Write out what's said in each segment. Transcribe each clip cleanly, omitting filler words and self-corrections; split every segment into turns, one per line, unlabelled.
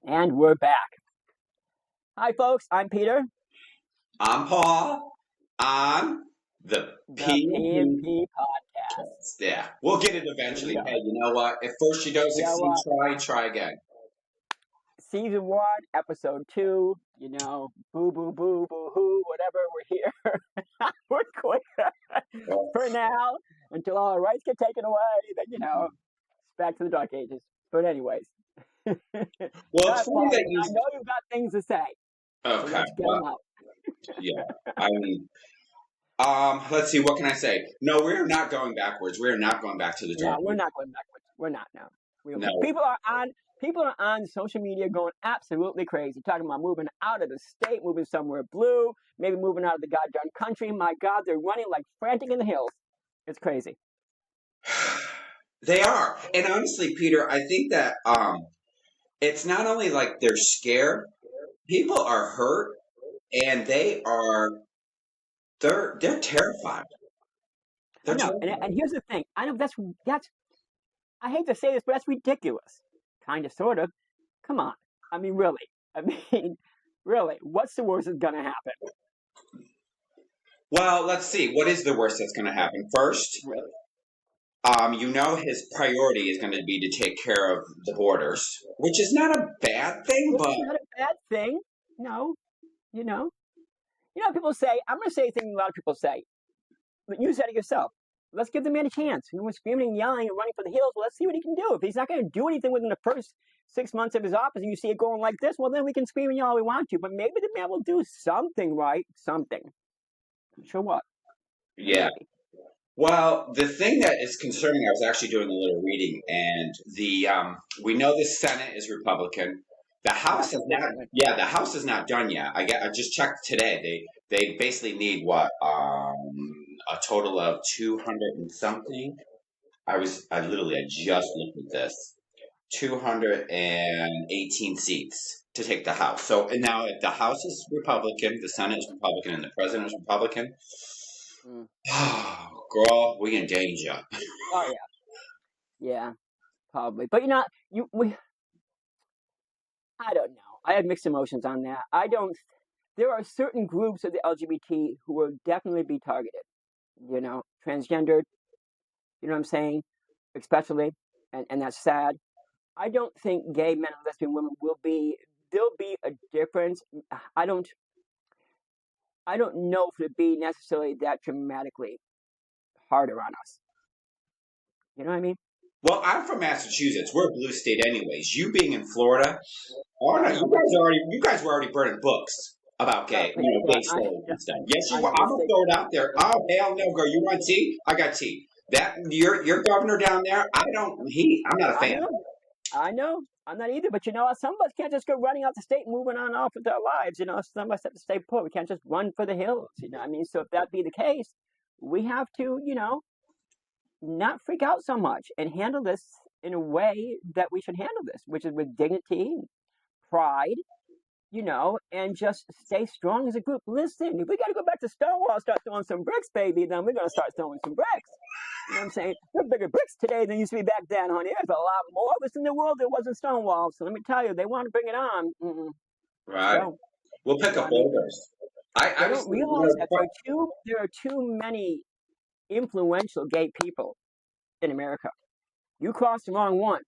And we're back. Hi, folks. I'm Peter,
I'm Paul. On the
the
PNP.
PNP podcast.
Yeah, we'll get it
Here we
eventually. Hey,
go.
you know what? If first you don't
You know
succeed,
what?
try again.
Season 1, episode 2. Boo, boo, boo, boo, hoo, whatever. We're here. We're quit
Well,
for now until all our rights get taken away. Then it's back to the dark ages. But anyways, go
it's
ahead,
funny
Paul.
that you.
I know you've got things to say, so
Okay,
let's get them
well,
out.
yeah. I mean, let's see. What can I say? No, we're not going backwards. We're not going back to the
No,
dark
we're
ages.
not going backwards. We're not now.
No.
People are on social media going absolutely crazy, talking about moving out of the state, moving somewhere blue, maybe moving out of the goddamn country. My God, they're running like frantic in the hills. It's crazy.
They are, and honestly, Peter, I think that it's not only like they're scared. People are hurt, and they're terrified.
I
They're
know,
terrified.
and here's the thing. I know that's. I hate to say this, but that's ridiculous. Kind of, sort of. Come on. I mean, really. I mean, really. What's the worst that's gonna happen?
Well, let's see. What is the worst that's going to happen? First,
Really.
his priority is going to be to take care of the borders, which is not a bad thing,
Which
but
is not a bad thing. No, you know. People say. I'm gonna say a thing a lot of people say. But you said it yourself. Let's give the man a chance. He was screaming and yelling and running for the hills. Well, let's see what he can do. If he's not going to do anything within the first 6 months of his office and you see it going like this, well, then we can scream and yell all we want to. But maybe the man will do something right. Something. Not sure what.
yeah.
Maybe.
Well, the thing that is concerning, I was actually doing a little reading, and we know the Senate is Republican. The House
Yes,
is not.
unfortunately.
Yeah, the House is not done yet. I just checked today. They basically need what a total of 200 and something. I just looked at this. 218 seats to take the House. So, and now if the House is Republican, the Senate is Republican, and the President is Republican,
Mm.
girl, we in danger.
Oh, yeah. Yeah, probably. But I don't know. I have mixed emotions on that. I don't. There are certain groups of the LGBT who will definitely be targeted. Transgendered. You know what I'm saying? Especially, and that's sad. I don't think gay men and lesbian women will be. There'll be a difference. I don't. I don't know if it'd be necessarily that dramatically harder on us. You know what I mean?
Well, I'm from Massachusetts. We're a blue state, anyways. You being in Florida, oh
Yeah,
no,
I know, but
you guys were already burning books about
please,
gay
I
stories and stuff. Yes, you
I
were.
know
I'm
the
gonna
state.
throw it out there. Oh hell no, girl. You want tea? I got tea. That your governor down there. I'm not a
I
fan.
know. I know. I'm not either, but some of us can't just go running out the state and moving on off with our lives. Some of us have to stay put. We can't just run for the hills. What I mean? So if that be the case, we have to, not freak out so much and handle this in a way that we should handle this, which is with dignity, pride, and just stay strong as a group. Listen, if we got to go back to Stonewall, start throwing some bricks, baby, then we're going to start throwing some bricks. You know what I'm saying? There are bigger bricks today than used to be back then, honey. There's a lot more of us in the world that wasn't Stonewall. So let me tell you, they want to bring it on. Let's
Right.
go.
We'll
You
pick
know what
up
I mean?
boulders.
They
I just
don't realize that there are too many influential gay people in America. You crossed the wrong one.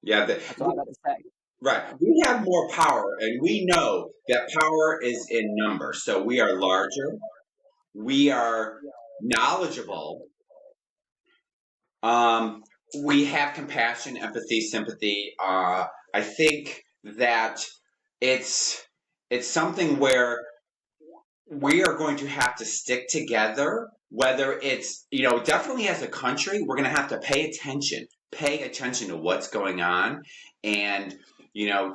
yeah.
That's all I got to say.
Right. We have more power, and we know that power is in numbers. So we are larger. We are knowledgeable. Um, we have compassion, empathy, sympathy. I think that it's it's something where we are going to have to stick together. Whether it's definitely as a country, we're going to have to pay attention to what's going on, and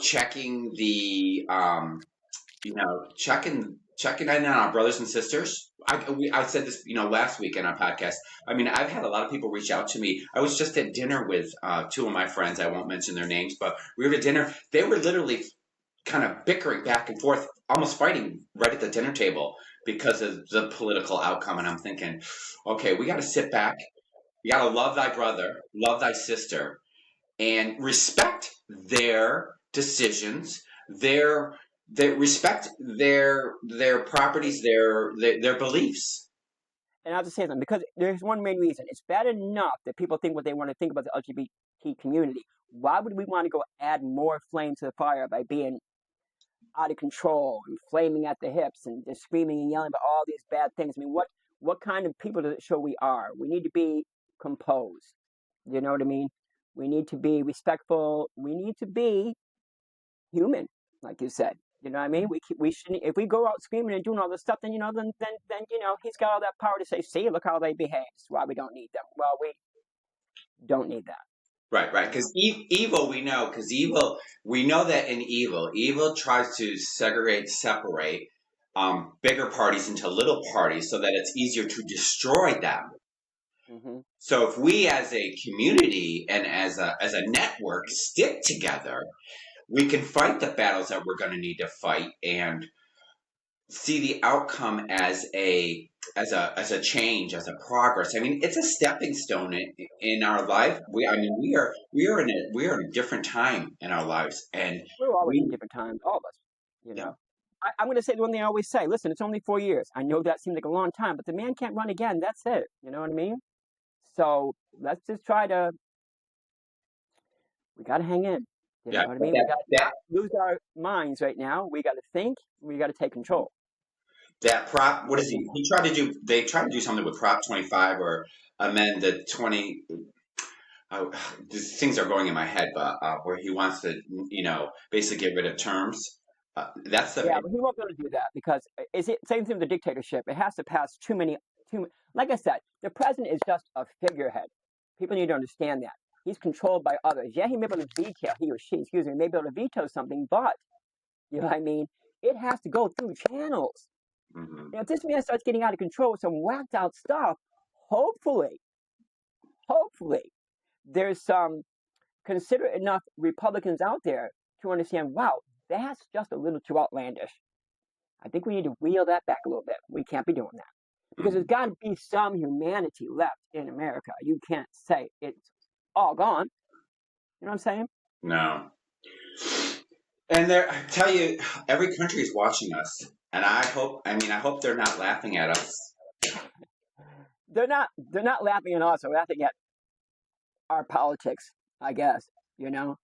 checking the checking in on our brothers and sisters. I said this last week in our podcast. I mean, I've had a lot of people reach out to me. I was just at dinner with two of my friends. I won't mention their names, but we were at dinner. They were literally kind of bickering back and forth, almost fighting right at the dinner table because of the political outcome. And I'm thinking, okay, we got to sit back. You got to love thy brother, love thy sister, and respect their decisions, their respect their properties, their beliefs.
And I'll just say something, because there's one main reason. It's bad enough that people think what they want to think about the LGBT community. Why would we want to go add more flame to the fire by being out of control and flaming at the hips and just screaming and yelling about all these bad things? I mean, what kind of people does it show we are? We need to be composed. You know what I mean? We need to be respectful. We need to be human, like you said. You know what I mean? We shouldn't, if we go out screaming and doing all this stuff, then he's got all that power to say, "See, look how they behave. That's why we don't need them." Well, we don't need that.
Right.
You know?
Because evil, we know. Because evil, we know that in evil tries to segregate, separate bigger parties into little parties so that it's easier to destroy them.
Mm-hmm.
So if we, as a community and as a network, stick together, we can fight the battles that we're going to need to fight and see the outcome as a change, as a progress. I mean, it's a stepping stone in our life. We are in a different time in our lives, and
We're always in
we
different times, all of us. You
yeah
know, I'm going to say the one thing I always say. Listen, it's only 4 years. I know that seems like a long time, but the man can't run again. That's it. You know what I mean? So let's just try to. We got to hang in. You know
yeah
what I
but
mean? We
that
got to
that
not lose our minds right now. We got to think. We got to take control.
that prop. What
Take
is he?
control.
He tried to do. They tried to do something with Prop 25 or amend the 20. These things are going in my head, but where he wants to, basically get rid of terms. That's the
Yeah, but he won't be able to do that because is it same thing with the dictatorship? It has to pass too many. Like I said, the president is just a figurehead. People need to understand that he's controlled by others. Yeah, he may be able to veto. He or she, excuse me, may be able to veto something, but you know what I mean. It has to go through channels.
Mhm.
You know, if this man starts getting out of control with some whacked out stuff, hopefully, hopefully, there's some considerate enough Republicans out there to understand. Wow, that's just a little too outlandish. I think we need to wheel that back a little bit. We can't be doing that because there's
Mhm.
got to be some humanity left in America. You can't say it's all gone. You know what I'm saying?
No. And I tell you, every country is watching us, and I hope they're not laughing at us.
They're not. They're not laughing at us. They're laughing at our politics. I guess. You know.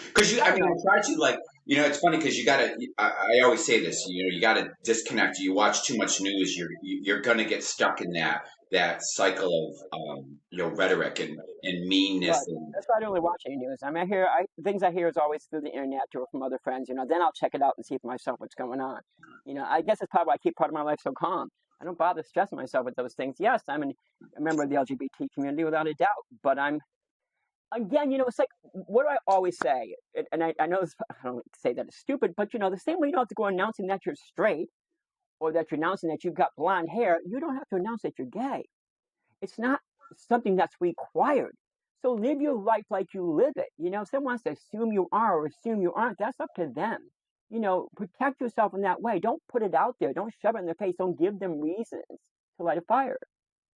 Because
I don't
I
know.
try to it's funny because you gotta. I always say this, you gotta disconnect. You watch too much news, you're gonna get stuck in that cycle of rhetoric and meanness
Right.
and
That's why I don't really watch any news. I mean, things I hear is always through the internet or from other friends. You know, then I'll check it out and see for myself what's going on. You know, I guess it's probably why I keep part of my life so calm. I don't bother stressing myself with those things. Yes, I'm a member of the LGBT community without a doubt, but I'm again, it's like, what do I always say? And I know this, I don't say that it's stupid, but the same way you don't have to go announcing that you're straight or that you're announcing that you've got blonde hair, you don't have to announce that you're gay. It's not something that's required. So live your life like you live it. If someone wants to assume you are or assume you aren't, that's up to them. Protect yourself in that way. Don't put it out there. Don't shove it in their face. Don't give them reasons to light a fire.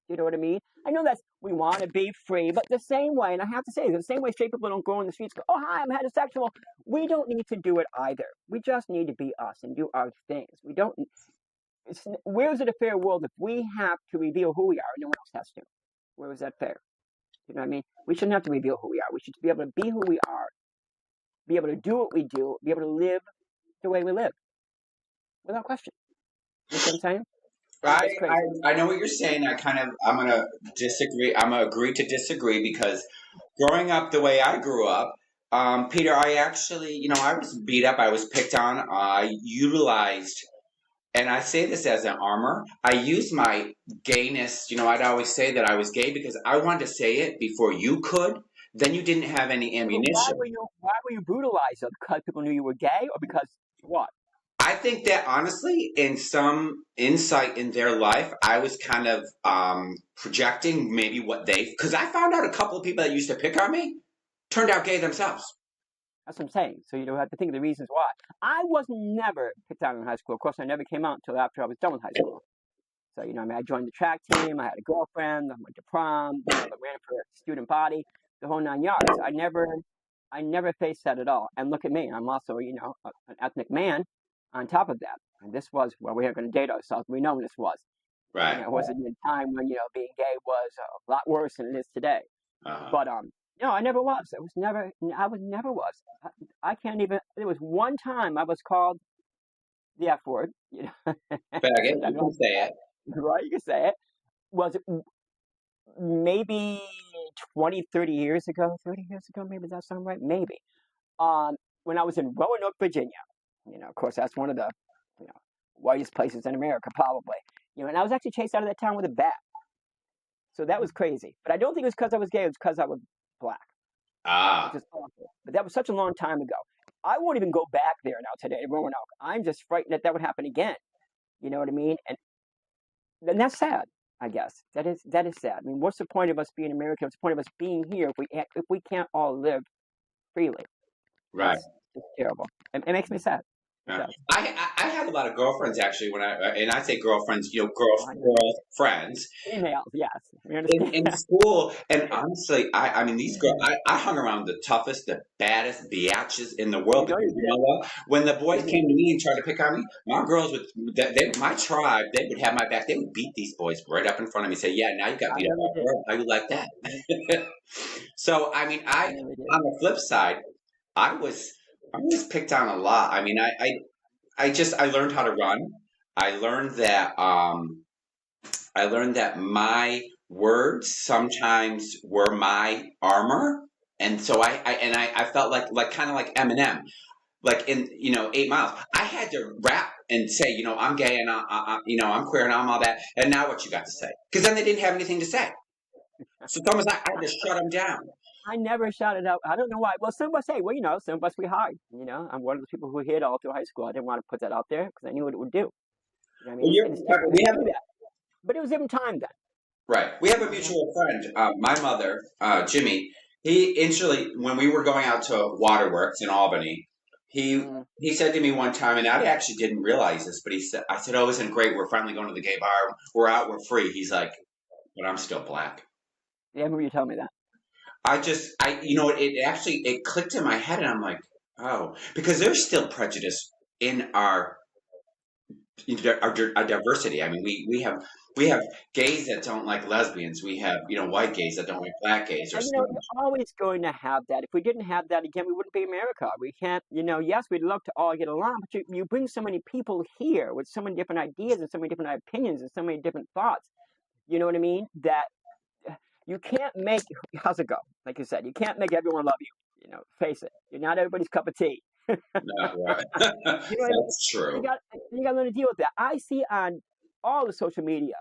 You know what I mean? I know that's we want to be free, but the same way, and I have to say, the same way straight people don't go in the streets, go, "Oh, hi, I'm heterosexual." We don't need to do it either. We just need to be us and do our things. We don't. Where is it a fair world if we have to reveal who we are and no one else has to? Where is that fair? You know what I mean? We shouldn't have to reveal who we are. We should be able to be who we are, be able to do what we do, be able to live the way we live without question. You see what I'm saying? Or am I
I,
just crazy?
I know what you're saying. I'm gonna disagree. I'm gonna agree to disagree because growing up the way I grew up, Peter, I actually, I was beat up. I was picked on. I utilized, and I say this as an armor. I used my gayness. I'd always say that I was gay because I wanted to say it before you could. Then you didn't have any
Yeah, but
ammunition.
why were you brutalized? Because people knew you were gay, or because what?
I think that honestly, in some insight in their life, I was kind of projecting maybe because I found out a couple of people that used to pick on me turned out gay themselves.
That's what I'm saying. So you don't have to think of the reasons why. I was never picked on in high school. Of course, I never came out until after I was done with high school. So I mean, I joined the track team. I had a girlfriend. I went to prom. I ran for student body. the whole 9 yards. I never faced that at all. And look at me, I'm also, an ethnic man on top of that. And this was, well, we're going to date ourselves. We know when this was.
Right.
It wasn't a time when, being gay was a lot worse than it is today.
Uh-huh.
But, no, I never was. I was never was. I can't even, there was one time I was called the F word,
Faggot,
so
you can say it.
right, you can say it. Was it maybe 20, 30 years ago? 30 years ago, maybe that sound right? Maybe. When I was in Roanoke, Virginia, of course, that's one of the, you know, whitest places in America, probably. And I was actually chased out of that town with a bat. So that was crazy. But I don't think it was because I was gay. It was because I was black, which
Ah,
is awful. But that was such a long time ago. I won't even go back there now today, Roanoke. I'm just frightened that that would happen again. You know what I mean? And that's sad. I guess that is sad. I mean, what's the point of us being American? What's the point of us being here if we can't all live freely?
right.
It's terrible. It makes me sad. It
Yeah.
does.
I had a lot of girlfriends actually when and I say girlfriends,
I know.
girl friends
Females, yes, we understand.
in school. And honestly, I mean, these girls, I hung around the toughest, the baddest biatches in the
You
world
know
because
you
you know
did.
what? When the boys
You
came
did.
to me and tried to pick on me, my girls my tribe, they would have my back. They would beat these boys right up in front of me. Say, yeah, now you got
I
beat up
know
by
you
a
did.
girl. How you like that?
Mhm.
So I mean,
I know you did.
on the flip side, I was I was picked on a lot. I mean, I learned how to run. I learned that my words sometimes were my armor, and so I felt like kind of like Eminem, like in 8 Miles. I had to rap and say I'm gay and I'm queer and I'm all that. And now what you got to say? Because then they didn't have anything to say. So it's almost like I had to shut them down.
I never shouted out. I don't know why. Well, some of us say, well, some of us we hide. I'm one of the people who hid all through high school. I didn't want to put that out there because I knew what it would do. You know what I mean?
Well,
It's terrible to
we have
do that. But it was even time then.
right. We have a mutual friend. My mother, Jimmy. He instantly, when we were going out to Waterworks in Albany, he
Mm.
he said to me one time, and I actually didn't realize this, but I said, "Oh, isn't it great? We're finally going to the gay bar. We're out. We're free." He's like, "But I'm still black."
Yeah, I remember you telling me that.
It actually it clicked in my head, and I'm like, "Oh," because there's still prejudice in our diversity. I mean, we have gays that don't like lesbians. We have white gays that don't like black gays or
And
stuff.
you're always going to have that. If we didn't have that again, we wouldn't be America. We can't, yes, we'd love to all get along, but you bring so many people here with so many different ideas and so many different opinions and so many different thoughts. You know what I mean? That you can't make, how's it go? Like you said, you can't make everyone love you. Face it. You're not everybody's cup of tea.
Yeah, right.
You know what I mean?
That's
You
true.
got you got to learn to deal with that. I see on all the social media,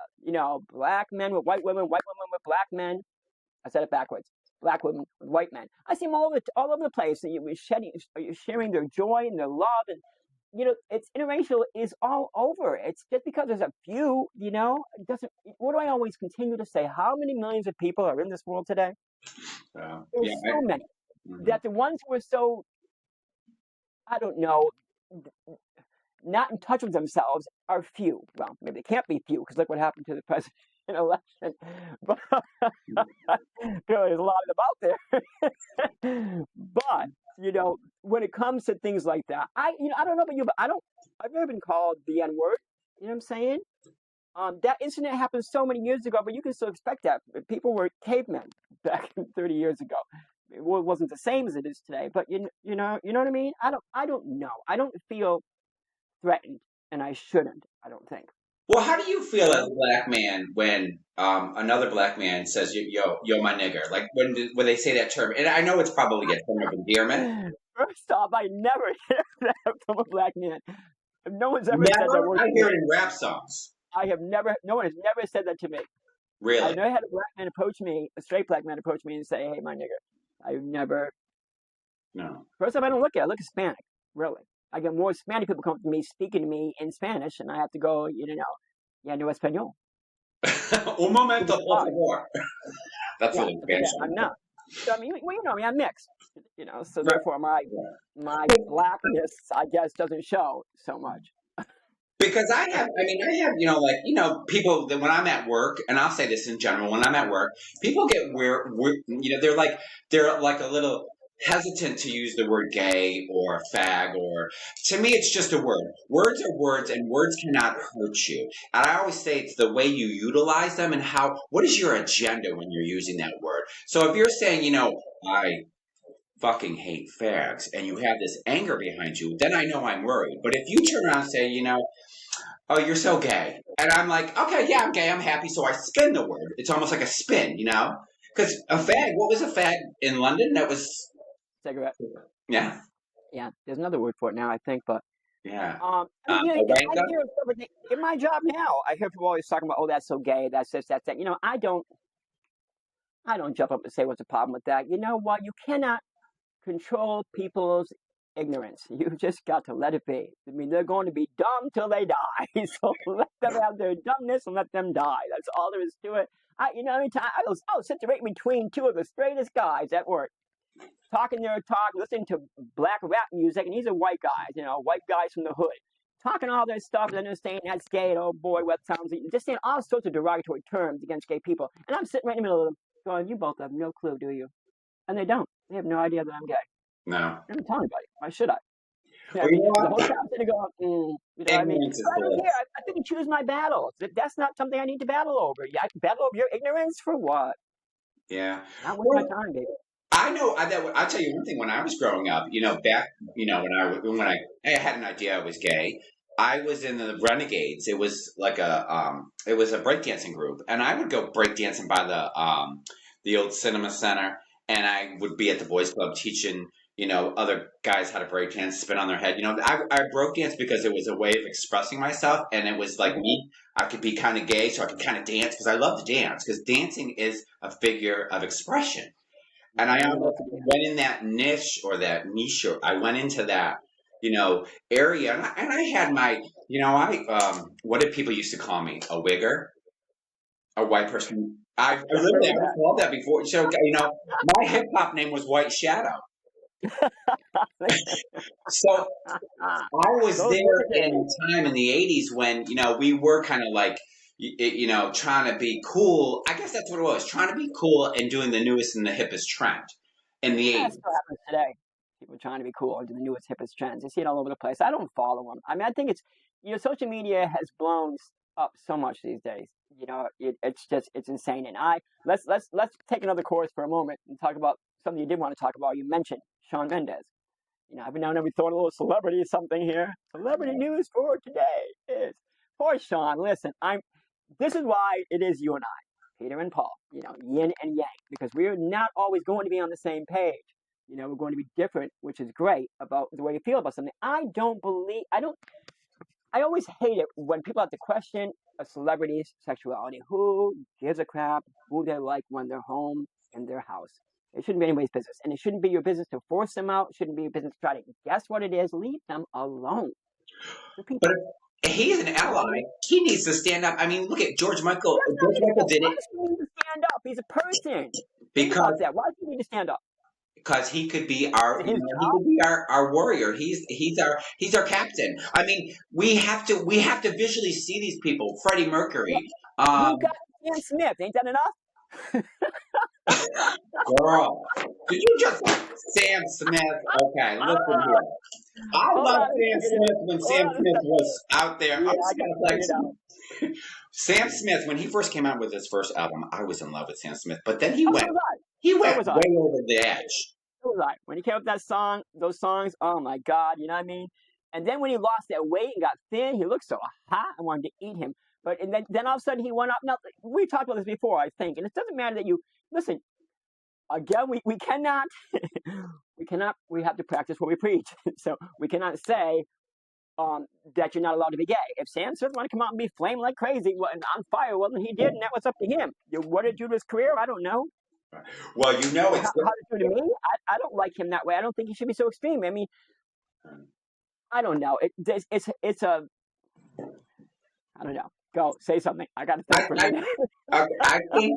black men with white women with black men. I said it backwards. Black women with white men. I see them all over the place. And you're sharing their joy and their love, and it's interracial is all over. It's just because there's a few, it doesn't. What do I always continue to say? How many millions of people are in this world today?
Yeah.
There's so many
Mhm.
that the ones who are so, I don't know, not in touch with themselves are few. Well, maybe they can't be few because look what happened to the president election. But there's a lot of them out there. But when it comes to things like that, I don't know about you, but I've never been called the N word. You know what I'm saying? That incident happened so many years ago, but you can still expect that. People were cavemen back 30 years ago. It wasn't the same as it is today, but you know what I mean. I don't know. I don't feel threatened, and I shouldn't. I don't think.
Well, how do you feel as a
You
black man when another black man says, yo, my nigger"? Like when they say that term, and I know it's probably a term of endearment.
know? First off, I never hear that from a black man. No one's ever said that
Never.
word
I
to
hear
me.
it in rap songs.
I have never. No one has never said that to me. I've
Really?
never had a black man approach me, a straight black man approach me and say, "Hey, my nigger." I've never.
No.
First off, I don't look at it. I look Hispanic. Really, I get more Hispanic people come to me speaking to me in Spanish, and I have to go. Yeah, no español.
Un momento,
Because
por
why?
favor. That's
Yeah,
really
because
Spanish.
I'm not. So I mean, well, I'm mixed. So
Right.
therefore my blackness, I guess, doesn't show so much.
Because I have, people that when I'm at work, and I'll say this in general, when I'm at work, people get they're like a little hesitant to use the word gay or fag, or to me, it's just a word. Words are words, and words cannot hurt you. And I always say it's the way you utilize them and what is your agenda when you're using that word. So if you're saying, I fucking hate fags, and you have this anger behind you, then I know I'm worried. But if you turn around and say, oh, you're so gay. And I'm like, okay, yeah, I'm gay, I'm happy. So I spin the word. It's almost like a spin, Because a fag, what was a fag in London? That was,
Cigarette.
yeah.
Yeah, there's another word for it now, I think, but
Yeah.
I
A
I
wanker?
hear everything in my job now. I hear people always talking about, oh, that's so gay, that's this, that's that. I don't jump up and say what's the problem with that. You know what? You cannot control people's ignorance. You just got to let it be. I mean, they're going to be dumb till they die. So let them have their dumbness and let them die. That's all there is to it. I'll sit right between two of the straightest guys at work, talking their talk, listening to black rap music, and these are white guys, white guys from the hood, talking all this stuff, and then they're saying that's gay, and oh boy, what sounds, just saying all sorts of derogatory terms against gay people. And I'm sitting right in the middle of them, going, you both have no clue, do you? And they don't. They have no idea that I'm gay.
No.
I don't tell anybody. Why should I? I
Well, you
mean,
know
the whole
what?
town's going to go, you know what I mean?
Ignorance
But
is
I don't care.
bliss.
I think you choose my battles. That's not something I need to battle over. Yeah, I can battle over your ignorance for what?
Yeah.
Not worth my
Well,
time, baby.
I know I'll tell you one thing. When I was growing up, back, when I had an idea I was gay, I was in the Renegades. It was like it was a breakdancing group, and I would go breakdancing by the old cinema center, and I would be at the boys club teaching, other guys how to breakdance, spin on their head. I broke dance because it was a way of expressing myself, and it was like
Mm-hmm.
me. I could be kind of gay, so I could kind of dance because I love to dance because dancing is a figure of expression. And I
Nothing
almost
about to dance.
went in that niche, or I went into that, area. And I had what did people used to call me? A wigger? A white person? I
I've
literally, I
heard
was
that.
called that before. So, my hip hop name was White Shadow. So I was
Those were
there
the
in
days.
a time in the 80s when, we were kind of like, trying to be cool. I guess that's what it was, trying to be cool and doing the newest and the hippest trend in the
That still
80s.
happens today. People trying to be cool into the newest, hippest trends. You see it all over the place. I don't follow them. I mean, I think social media has blown up so much these days. It's insane. And let's take another course for a moment and talk about something you did want to talk about. You mentioned Shawn Mendes. Every now and then we throw in a little celebrity something here. Celebrity news for today is poor Sean. Listen, this is why it is you and I, Peter and Paul, yin and yang, because we're not always going to be on the same page. We're going to be different, which is great about the way you feel about something. I always hate it when people have to question a celebrity's sexuality. Who gives a crap who they like when they're home in their house? It shouldn't be anybody's business. And it shouldn't be your business to force them out. It shouldn't be your business to try to guess what it is. Leave them alone. They're
But
people.
if he's an
You know what I
ally,
mean?
he needs to stand up. I mean, look at George Michael.
He does not
George
need to
Michael
stand up.
did
Why
it
does he need to stand up? He's a person. Think
because
about that. Why does he need to stand up?
he could be
Is it his
he
job?
could be our warrior. He's our captain. I mean, we have to visually see these people. Freddie
Well,
Mercury,
you
um,
got Sam Smith. Ain't that enough?
girl. Did you just Sam Smith? Okay, listen here. I
Hold
love
on a
Sam
second.
Smith when
Hold
Sam
on a
Smith
second.
was out there.
Yeah,
I'm
I
just
got
gonna
to
play
figure it out.
some. Sam Smith, when he first came out with his first album, I was in love with Sam Smith. But then he
Oh,
went
so was I.
he
So
went
was I.
way over the edge.
So was I. When he came up with that song, those songs, oh my God, you know what I mean? And then when he lost that weight and got thin, he looked so hot. I wanted to eat him. But and then all of a sudden he went up. Now we talked about this before, I think, and it doesn't matter that you listen. Again, we cannot we have to practice what we preach. So we cannot say that you're not allowed to be gay. If Sam Smith want to come out and be flame like crazy and on fire, well, then he did, and that was up to him. What did you do to his career? I don't know.
Well, it's
How did you do to me? I don't like him that way. I don't think he should be so extreme. I mean, I don't know. It's a I don't know. Go say something. I got to think
I,
for a
I
minute.
I think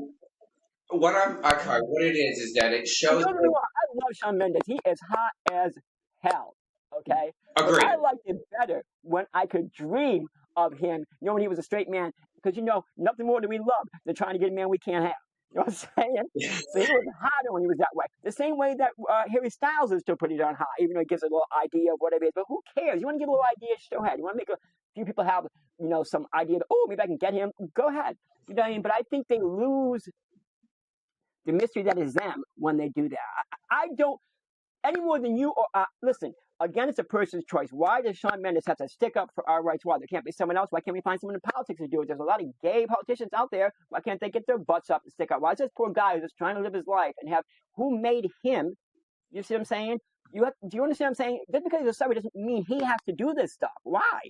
what I'm okay. What it is that it
And
shows.
don't get me wrong. I love Shawn Mendes. He is hot as hell. Okay, but
Agreed.
I liked it better when I could dream of him knowing he was a straight man, because nothing more do we love than trying to get a man we can't have. You know what I'm saying? So he was hotter when he was that way. The same way that Harry Styles is still pretty darn hot, even though he gives a little idea of what it is. But who cares? You want to get a little idea, go ahead. You want to make a few people have, some idea that, oh, maybe I can get him. Go ahead. You know what I mean? But I think they lose the mystery that is them when they do that. I don't, any more than you or listen. Again, it's a person's choice. Why does Shawn Mendes have to stick up for our rights? Why there can't be someone else? Why can't we find someone in politics to do it? There's a lot of gay politicians out there. Why can't they get their butts up and stick up? Why is this poor guy who's just trying to live his life and have who made him? You see what I'm saying? Do you understand what I'm saying? Just because he's a celebrity doesn't mean he has to do this stuff. Why?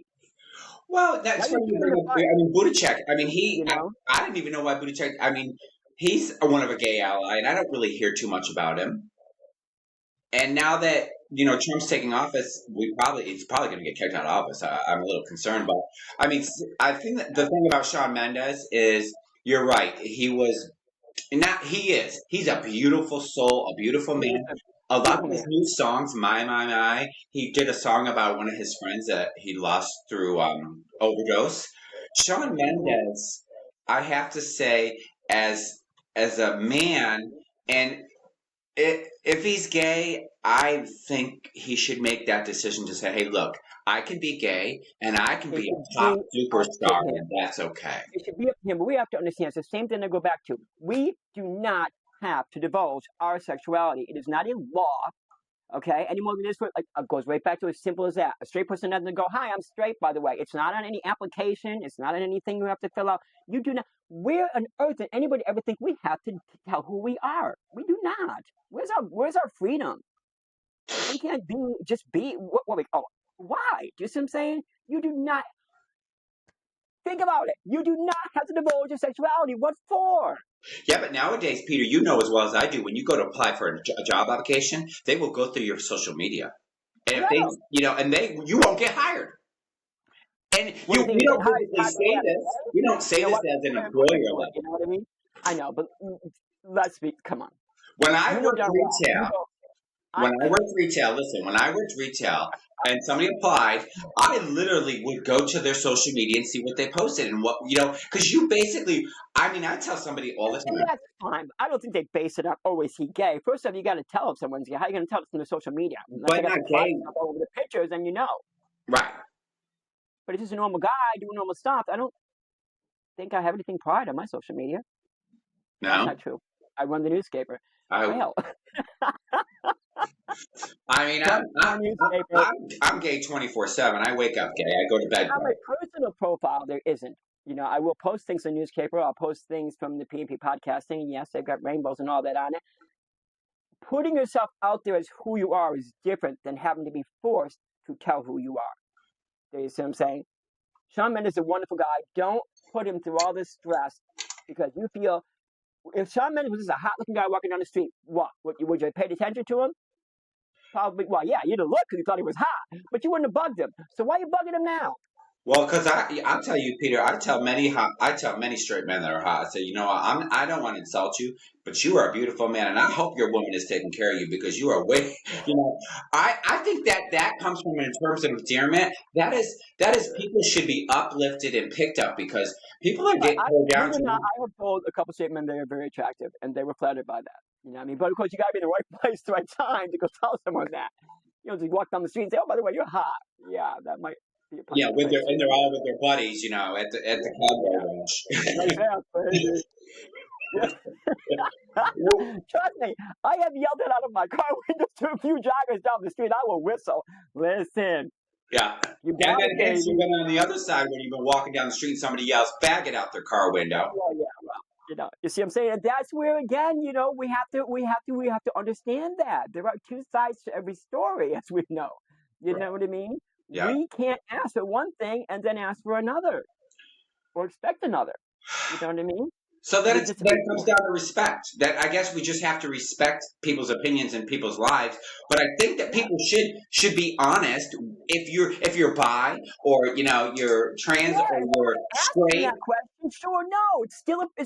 Well, that's funny you bring up. I mean, Buttigieg. I mean, I didn't even know why Buttigieg. I mean, he's one of a gay ally, and I don't really hear too much about him. And now that Trump's taking office, he's probably going to get kicked out of office. I'm a little concerned, but I mean, I think that the thing about Shawn Mendes is you're right. He's a beautiful soul, a beautiful man. A lot of his new songs, my, he did a song about one of his friends that he lost through overdose. Shawn Mendes, I have to say, as a man, and if he's gay, I think he should make that decision to say, hey, look, I can be gay and I can be a top superstar, and that's okay.
It should be up to him, but we have to understand it's the same thing to go back to. We do not have to divulge our sexuality. It is not a law, okay? Any more than this, goes right back to as simple as that. A straight person doesn't go, hi, I'm straight, by the way. It's not on any application. It's not on anything you have to fill out. You do not. Where on earth did anybody ever think we have to tell who we are? We do not. Where's our freedom? We can't just be. Why? Do you see what I'm saying? You do not. Think about it. You do not have to divulge your sexuality. What for?
Yeah, but nowadays, Peter, you know as well as I do, when you go to apply for a job application, they will go through your social media, and if you won't get hired. And you don't say this. You don't say this as an employer.
You know what I mean? I know, but let's be. Come on.
When I worked retail, and somebody applied, I literally would go to their social media and see what they posted and because you basically, I mean, I tell somebody all the time.
And that's fine. I don't think they base it on, oh, is he gay? First off, you got to tell if someone's gay. How are you going to tell it from the social media?
But not gay.
All over the pictures, and you know.
Right.
But if he's a normal guy doing normal stuff, I don't think I have anything private on my social media.
No.
That's not true. I run the newspaper. Well.
I mean, I'm gay 24/7. I wake up gay. I go to bed.
On my personal profile, there isn't. I will post things in the newspaper. I'll post things from the PNP podcasting. And yes, they've got rainbows and all that on it. Putting yourself out there as who you are is different than having to be forced to tell who you are. Do you see what I'm saying? Shawn Mendes is a wonderful guy. Don't put him through all this stress because you feel, if Shawn Mendes was just a hot-looking guy walking down the street, what? Would you have paid attention to him? Probably, well, yeah, you'd have looked because you thought he was hot, but you wouldn't have bugged him. So why are you bugging him now?
Well, because I'll tell you, Peter, I tell many straight men that are hot, I say, I don't want to insult you, but you are a beautiful man, and I hope your woman is taking care of you because you are way, I think that comes from in terms of endearment. That is people should be uplifted and picked up because people are getting pulled down.
I have told a couple straight men they are very attractive, and they were flattered by that. You know what I mean? But of course, you got to be in the right place, the right time to go tell someone that. Just walk down the street and say, "Oh, by the way, you're hot." Yeah, that might.
Yeah, and they're all with their buddies, at the cowboy ranch.
Trust me, I have yelled it out of my car windows to a few joggers down the street. I will whistle. Listen.
Yeah. And then hence you've been on the other side when you've been walking down the street and somebody yells faggot out their car window.
Well, yeah, well, you see what I'm saying? And that's where again, we have to understand that. There are two sides to every story, as we know. You know what I mean? Yeah. We can't ask for one thing and then ask for another. Or expect another. You know what I mean?
So then it comes down to respect. That I guess we just have to respect people's opinions and people's lives. But I think that people should be honest. If you're bi or you're trans or you're straight.
That question, sure, no, it's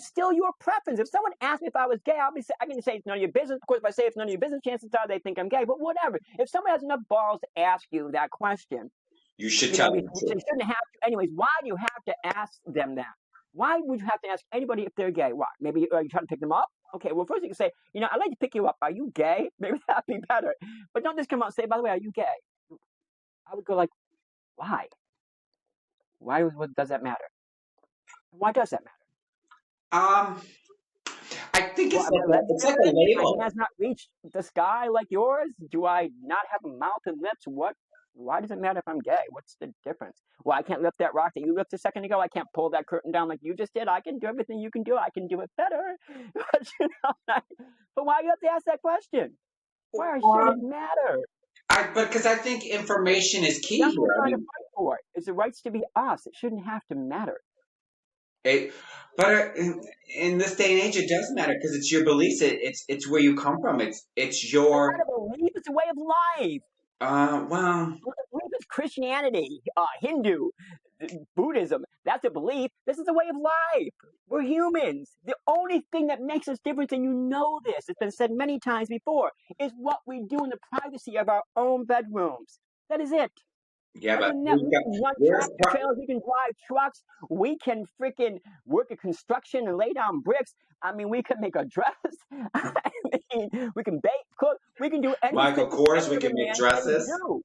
still your preference. If someone asked me if I was gay, I can say it's none of your business. Of course, if I say it's none of your business, chances are they think I'm gay. But whatever. If someone has enough balls to ask you that question,
You should
You know,
tell
we
them
shouldn't have to. Anyways, why do you have to ask them that? Why would you have to ask anybody if they're gay? Why? Maybe you trying to pick them up? Okay, well, first you can say, I'd like to pick you up. Are you gay? Maybe that'd be better. But don't just come out and say, by the way, are you gay? I would go like, why? Why does that matter? Why does that matter?
um I think
Well,
it's
am I less
it's like a
than? My
label.
hand's not reached the sky like yours. Do I not have a mouth and lips? What? Why does it matter if I'm gay? What's the difference? Well, I can't lift that rock that you lifted a second ago. I can't pull that curtain down like you just did. I can do everything you can do. I can do it better. But why do you have to ask that question? Why should it
Um,
matter?
but because I think information is key
That's what
here.
we're
I
trying to
mean,
fight for. Is the rights to be us. It shouldn't have to matter.
it, but in this day and age, it does matter because it's your beliefs. It's where you come from. It's
It's
your
not a belief. It's a way of life.
well,
Belief is Christianity, Hindu, Buddhism. That's a belief. This is a way of life. We're humans. The only thing that makes us different, and you know this, it's been said many times before, is what we do in the privacy of our own bedrooms. That is it.
yeah,
Other
but
than that,
we've
we
got
can run
where's
tractor trailers, we can drive trucks, we can freaking work at construction and lay down bricks. I mean, we can make a dress. I mean, we can bake, cook, we can do anything
Michael Kors?
any
We
other
can make
man can
dresses.
do.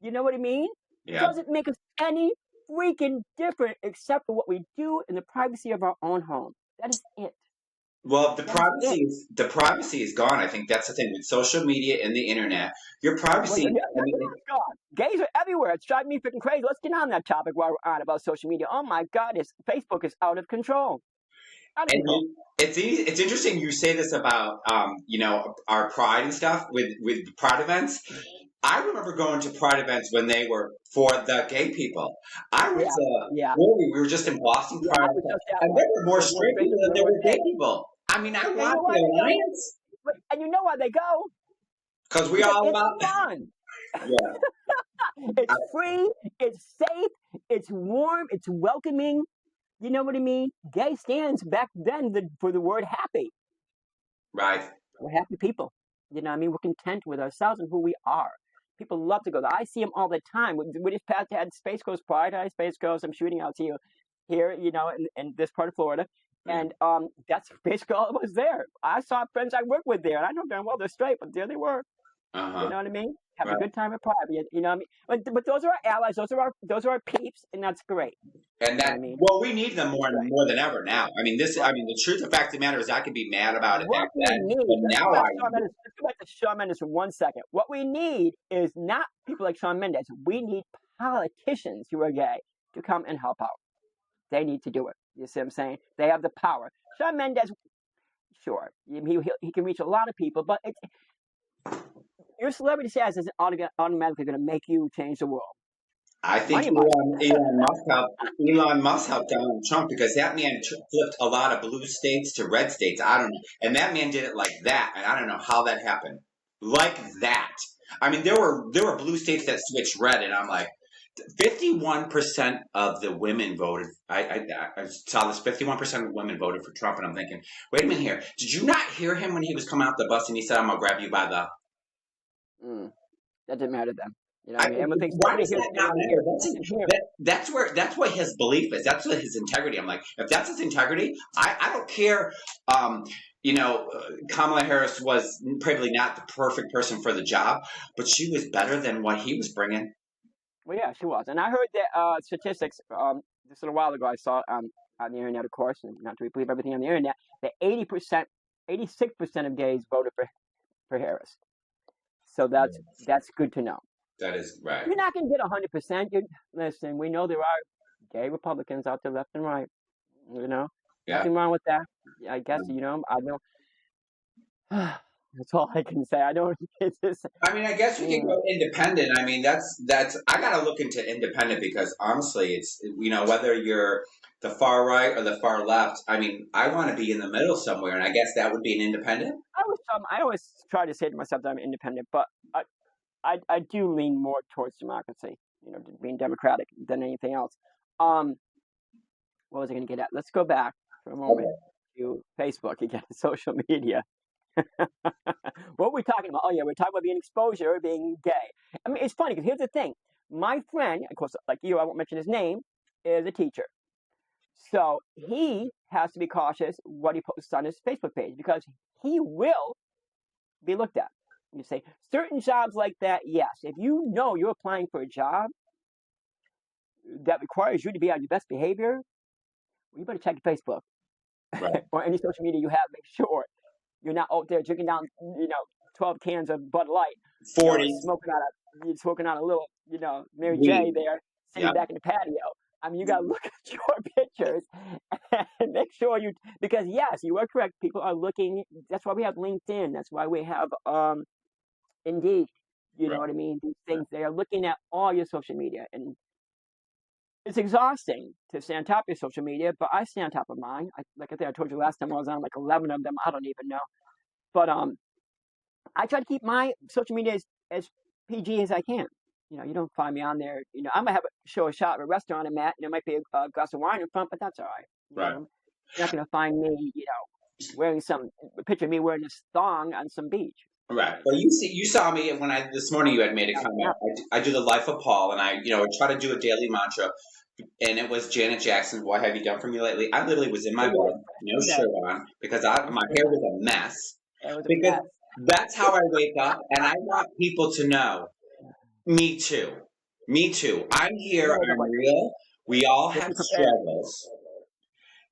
You know what I mean?
Yeah.
Doesn't make us any freaking different except for what we do in the privacy of our own home. That is it.
Well,
That is it.
the privacy is gone. I think that's the thing with social media and the internet. Your
Well,
privacy.
yeah,
I mean,
it's gone. Gays are everywhere. It's driving me freaking crazy. Let's get on that topic while we're on about social media. Oh my God, Facebook is out of control. Out of
and
control.
it's interesting you say this about our pride and stuff with pride events. I remember going to pride events when they were for the gay people. I was
Yeah, yeah,
we were just in Boston
yeah.
Pride,
I was just that
and
way.
there were more
There was more
straight
straight
people
people
than
than
there
there was
were gay
gay.
people. I mean, I
And you
want
know why
the
they go?
alliance
And you know why they go?
because we
Because
all
it's
love.
fun.
Yeah,
It's free. It's safe. It's warm. It's welcoming. You know what I mean? Gay stands back then for the word happy.
right.
We're happy people. You know what I mean? We're content with ourselves and who we are. People love to go there. I see them all the time. We just had Space Coast Pride. Hi, Space Coast. I'm shooting out to you here, in this part of Florida.
Yeah.
And that's basically all that was there. I saw friends I work with there, and I know damn well they're straight, but there they were.
Uh
You
huh.
know what I mean? Having a
Right.
good time at Pride. You know what I mean? But those are our allies. Those are our peeps, and that's great.
And
You know
that
what I mean?
well, we need them
That's great.
more than ever now. I mean, this. I
But
mean, the truth of the fact of the matter is, I could be mad about it back
what we
then, but
need,
now I.
let's go back to Shawn Mendes for 1 second. What we need is not people like Shawn Mendes. We need politicians who are gay to come and help out. They need to do it. You see what I'm saying? They have the power. Shawn Mendes, sure, he can reach a lot of people, but your celebrity status isn't automatically going to make you change the world.
I think
Money might.
Elon Musk helped Donald Trump because that man flipped a lot of blue states to red states. I don't know, and that man did it like that, and I don't know how that happened. Like that. I mean, there were blue states that switched red, and I'm like, 51% of the women voted. I saw this. 51% of women voted for Trump, and I'm thinking, wait a minute here. Did you not hear him when he was coming out the bus and he said, "I'm gonna grab you by the"?
Mm, that didn't matter then. You know what
I
I mean?
mean,
Everyone thinks
why
everybody
does
hears
that
what they
not
want to
matter?
hear. They didn't hear.
That's what his belief is. That's what his integrity. I'm like, if that's his integrity, I don't care. Kamala Harris was probably not the perfect person for the job, but she was better than what he was bringing.
Well, yeah, she was. And I heard that statistics just a little while ago. I saw it on the internet, of course, and not to believe everything on the internet. That 80%, 86% of gays voted for Harris. So that's good to know.
That is right.
You're not going to get 100%. Listen, we know there are gay Republicans out there, left and right. You know,
Yeah.
nothing wrong with that. I guess I know. That's all I can say. I don't. It's just.
I mean, I guess we can
Mm,
go independent. I mean, that's. I gotta look into independent because honestly, it's whether you're the far right or the far left. I mean, I want to be in the middle somewhere, and I guess that would be an independent.
I always try to say to myself that I'm independent, but I do lean more towards democracy, being democratic than anything else. Um, what was I going to get at? Let's go back for a moment
Okay.
to Facebook again, social media. What were we talking about? Oh yeah, we're talking about being exposure, being gay. I mean, it's funny because here's the thing: My friend, of course, like you, I won't mention his name, is a teacher. So he has to be cautious what he posts on his Facebook page because he will be looked at. You say certain jobs like that, yes. If you know you're applying for a job that requires you to be on your best behavior, well, you better check your Facebook
Right.
or any social media you have. Make sure you're not out there drinking down, 12 cans of Bud Light,
40.
smoking on a little, Mary J
We.
there,
Yeah.
sitting back in the patio. I mean, you got to look at your pictures and make sure because yes, you are correct. People are looking. That's why we have LinkedIn. That's why we have Indeed. You know
Right.
what I mean? These things, they are looking at all your social media. And it's exhausting to stay on top of your social media, but I stay on top of mine. Like I think I told you last time I was on like 11 of them. I don't even know. But I try to keep my social media as PG as I can. You don't find me on there. I might have show a shot at a restaurant I'm at, and there might be a glass of wine in front, but that's all right.
Right.
You're not going to find me, wearing a picture of me wearing this thong on some beach.
Right. Well, you saw me when this morning you had made a comment. I do the life of Paul, and I try to do a daily mantra, and it was Janet Jackson. What have you done for me lately? I literally was in my bed, no shirt on, because my hair was a mess.
It was a
Because
mess.
that's how I wake up, and I want people to know. Me too. Me too. I'm here. I'm real. We all have struggles.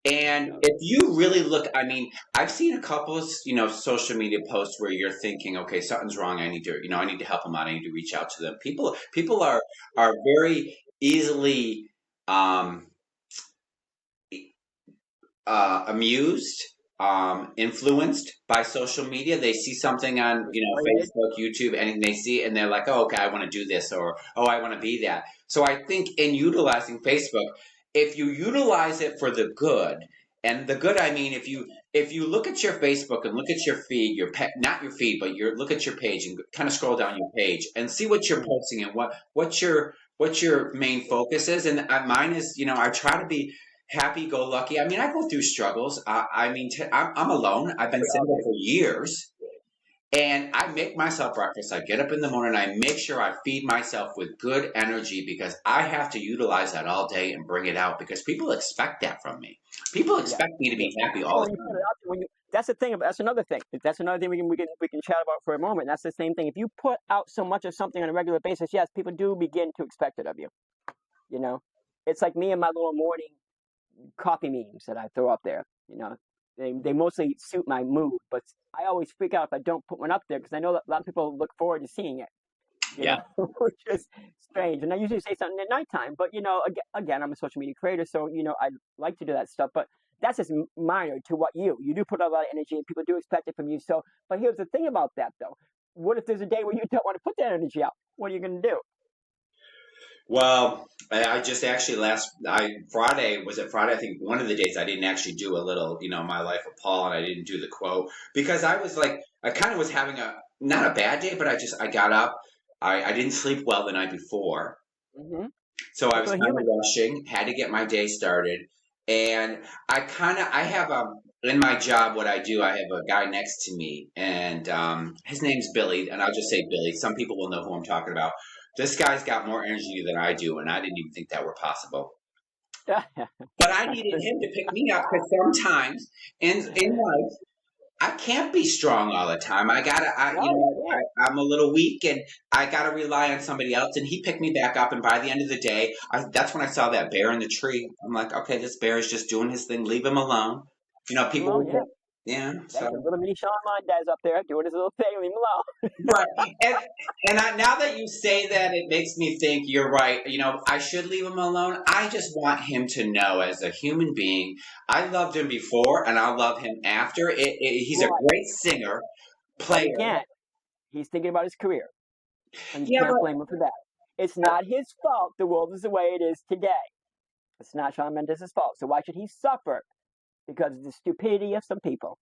And if you really look, I mean, I've seen a couple of, social media posts where you're thinking, okay, something's wrong. I need to help them out. I need to reach out to them. People are very easily, amused, influenced by social media. They see something on, Facebook, YouTube, and they see it and they're like, oh, okay, I want to do this, or, oh, I want to be that. So I think in utilizing Facebook, if you utilize it for the good, and the good, I mean, if you look at your Facebook and look at your feed, not your feed, but look at your page and kind of scroll down your page and see what you're posting and what your main focus is. And mine is, I try to be happy-go-lucky. I mean, I go through struggles. I'm alone. I've been single for years, and I make myself breakfast. I get up in the morning. I make sure I feed myself with good energy because I have to utilize that all day and bring it out because people expect that from me. People expect me to be happy all the time.
That's the thing. That's another thing. That's another thing we can chat about for a moment. That's the same thing. If you put out so much of something on a regular basis, yes, people do begin to expect it of you. It's like me and my little morning coffee memes that I throw up there. They mostly suit my mood, but I always freak out if I don't put one up there because I know that a lot of people look forward to seeing it.
Yeah.
Which is strange. And I usually say something at nighttime, but again, I'm a social media creator, so I like to do that stuff. But that's just minor to what you do put a lot of energy, and people do expect it from you. So, but here's the thing about that, though. What if there's a day where you don't want to put that energy out? What are you going to do?
Well, I just actually Friday, was it Friday? I think one of the days I didn't actually do a little, my life of Paul, and I didn't do the quote because I was like, I kind of was having not a bad day, but I got up. I didn't sleep well the night before.
Mm-hmm.
So I was kind of rushing, had to get my day started. And I have in my job, what I do, I have a guy next to me, and his name's Billy, and I'll just say Billy. Some people will know who I'm talking about. This guy's got more energy than I do, and I didn't even think that were possible. But I needed him to pick me up because sometimes in life, I can't be strong all the time. I'm a little weak, and I gotta rely on somebody else. And he picked me back up, and by the end of the day, that's when I saw that bear in the tree. I'm like, okay, this bear is just doing his thing. Leave him alone. People. Yeah.
So a little mini Sean Mendez up there doing his little thing. Leave him alone.
Right. And now that you say that, it makes me think you're right. I should leave him alone. I just want him to know as a human being, I loved him before and I'll love him after. He's a great singer, player.
But again, he's thinking about his career. And you can't blame him for that. It's not his fault the world is the way it is today. It's not Shawn Mendes' fault. So why should he suffer? Because of the stupidity of some people.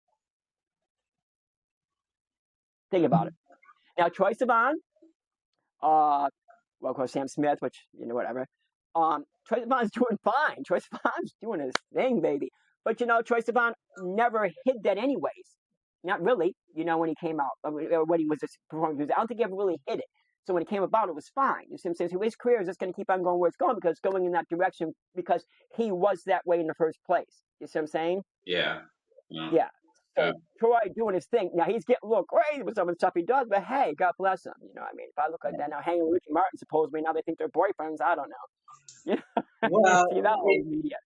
Think about it. Now, Troye Sivan, well, of course, Sam Smith, which, whatever. Troye Sivan's doing fine. Troye Sivan's doing his thing, baby. But, Troye Sivan never hid that anyways. Not really, when he came out, when he was performing music. I don't think he ever really hid it. So when it came about, it was fine. You see what I'm saying? So his career is just going to keep on going where it's going because it's going in that direction because he was that way in the first place. You see what I'm saying?
Yeah.
Yeah. So Troy doing his thing. Now he's getting a little crazy with some of the stuff he does, but hey, God bless him. You know what I mean? If I look like that now, hanging with Ricky Martin, supposedly now they think they're boyfriends. I don't know. You know, you
Well,
see that on media.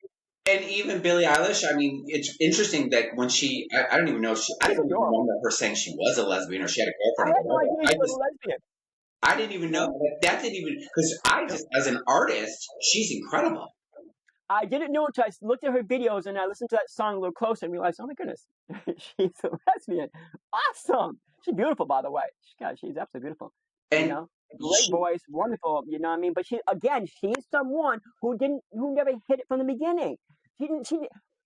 and even Billie Eilish, I mean, it's interesting that when I don't even know if I
She's
don't even
adorable.
remember her saying she was a lesbian or she had a
I
girlfriend
had
or
no
whatever.
idea she was a lesbian.
I didn't even know that didn't even because I
No.
just as an artist, she's incredible.
I didn't know until I looked at her videos and I listened to that song a little closer and realized, oh my goodness, she's a lesbian. Awesome. She's beautiful, by the way. God, she's absolutely beautiful. You
And
know, great voice, wonderful. You know what I mean? But she's someone who never hit it from the beginning.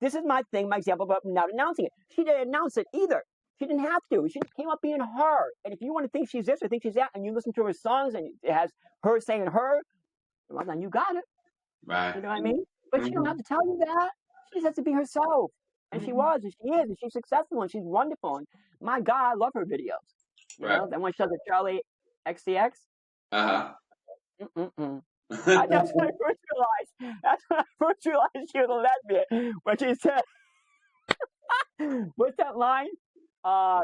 This is my thing, my example about not announcing it. She didn't announce it either. She didn't have to. She came up being her. And if you want to think she's this or think she's that, and you listen to her songs and it has her saying her, well, then you got it.
right.
You know what I mean? But she don't have
Mm-hmm.
to tell you that. She just has to be herself. And she
Mm-hmm.
was, and she is, and she's successful, and she's wonderful. And my God, I love her videos. You
Right.
know, that one she does with Charlie XCX.
Uh
Mm-mm-mm.
huh.
That's when I first realized. That's when I first realized she was a lesbian. When she said, "What's that line? Uh,